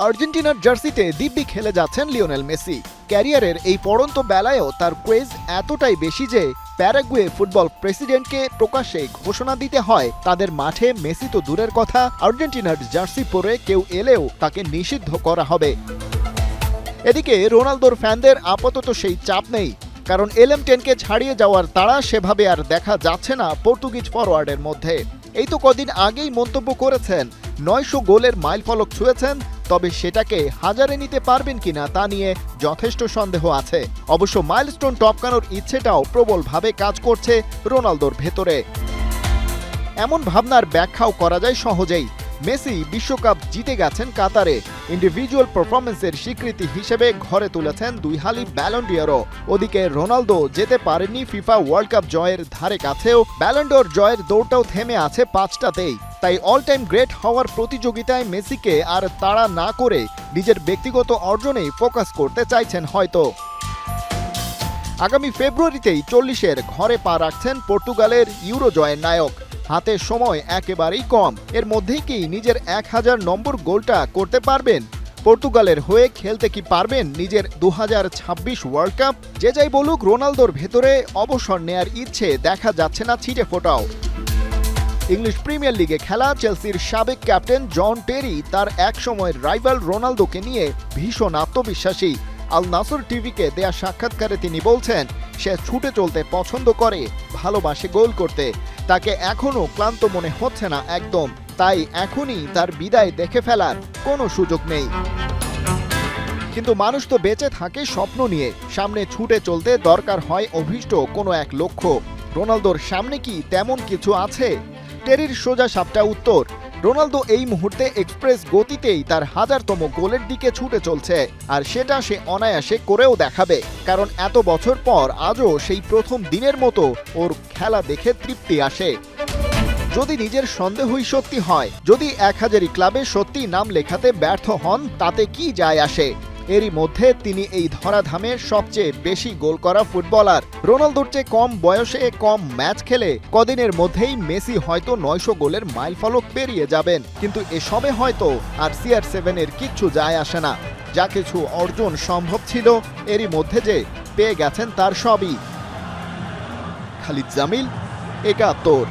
আর্জেন্টিনার জার্সিতে দিব্যি খেলে যাচ্ছেন লিওনেল মেসি। ক্যারিয়ারের এই পড়ন্ত বেলায়ও তার ক্রেজ এতটাই বেশি যে প্যারাগুয়ে ফুটবল প্রেসিডেন্টকে প্রকাশ্যে ঘোষণা দিতে হয় তাদের মাঠে মেসি তো দূরের কথা, আর্জেন্টিনার জার্সি পরে কেউ এলেও তাকে নিষিদ্ধ করা হবে। এদিকে রোনালদোর ফ্যানদের আপাতত সেই চাপ নেই, কারণ LM10কে ছাড়িয়ে যাওয়ার তাড়া সেভাবে আর দেখা যাচ্ছে না পর্তুগিজ ফরওয়ার্ডের মধ্যে। এই তো কদিন আগেই মন্তব্য করেছেন 900 গোলের মাইলফলক ছুঁয়েছেন, তবে সেটাকে হাজারে নিতে পারবেন কিনা তা নিয়ে যথেষ্ট সন্দেহ আছে। অবশ্য মাইলস্টোন টপকানোর ইচ্ছেটাও প্রবলভাবে কাজ করছে রোনালদোর ভেতরে। এমন ভাবনার ব্যাখ্যাও করা যায় সহজেই। মেসি বিশ্বকাপ জিতে গেছেন কাতারে, ইন্ডিভিজুয়াল পারফরমেন্সের স্বীকৃতি হিসেবে ঘরে তুলেছেন 2 হালি ব্যালন ডি'অরও। ওদিকে রোনালদো যেতে পারেননি ফিফা ওয়ার্ল্ড কাপ জয়ের ধারে কাছেও, ব্যালন ডি'অর জয়ের দৌড়টাও থেমে আছে 5টাতেই। তাই অল টাইম গ্রেট হওয়ার প্রতিযোগিতায় মেসিকে আর তাড়া না করে নিজের ব্যক্তিগত অর্জনেই ফোকাস করতে চাইছেন হয়তো। আগামী ফেব্রুয়ারিতেই 40-এর ঘরে পা রাখছেন পর্তুগালের ইউরো জয়ের নায়ক। হাতে সময় একেবারেই কম, এর মধ্যেই কি নিজের 1000 নম্বর গোলটা করতে পারবেন? পর্তুগালের হয়ে খেলতে কি পারবেন নিজের 2026 ওয়ার্ল্ড কাপ? যে যাই বলুক, রোনালদোর ভেতরে অবসর নেয়ার ইচ্ছে দেখা যাচ্ছে না ছিটে ফোটাও। ইংলিশ প্রিমিয়ার লিগে খেলা চেলসির সাবেক ক্যাপ্টেন জন টেরি তার একসময়ের রাইভাল রোনালদোকে নিয়ে ভীষণ আত্মবিশ্বাসী। আল নাসর টিভিকে দেয়া সাক্ষাৎকারে তিনি বলছেন, সে ছুটে চলতে পছন্দ করে, ভালোবাসে গোল করতে, তাকে এখনও ক্লান্ত মনে হচ্ছে না একদম, তাই এখনই তার বিদায় দেখে ফেলার কোনো সুযোগ নেই। কিন্তু মানুষ তো বেঁচে থাকে স্বপ্ন নিয়ে, সামনে ছুটে চলতে দরকার হয় অভীষ্ট কোনো এক লক্ষ্য। রোনালদোর সামনে কি তেমন কিছু আছে? টেরির সোজা সাপটা উত্তর, রোনালদো এই মুহূর্তে এক্সপ্রেস গতিতেই তার 1000তম গোলের দিকে ছুটে চলছে, আর সেটা সে অনায়াসে করেও দেখাবে, কারণ এত বছর পর আজও সেই প্রথম দিনের মতো ওর খেলা দেখে তৃপ্তি আসে। যদি নিজের সন্দেহই সত্যি হয়, যদি 1000ই ক্লাবে সত্যি নাম লেখাতে ব্যর্থ হন, তাতে কি যায় আসে? এরই মধ্যে তিনি এই ধরাধামের সবচেয়ে বেশি গোল করা ফুটবলার। রোনালদোর চেয়ে কম বয়সে কম ম্যাচ খেলে কদিনের মধ্যেই মেসি হয়তো 900 গোলের মাইলফলক পেরিয়ে যাবেন, কিন্তু এসবে হয়তো আর CR7-এর কিচ্ছু যায় আসে না। যা কিছু অর্জন সম্ভব ছিল এরই মধ্যে যে পেয়ে গেছেন তার সবই। খালিদ জামিল, 71।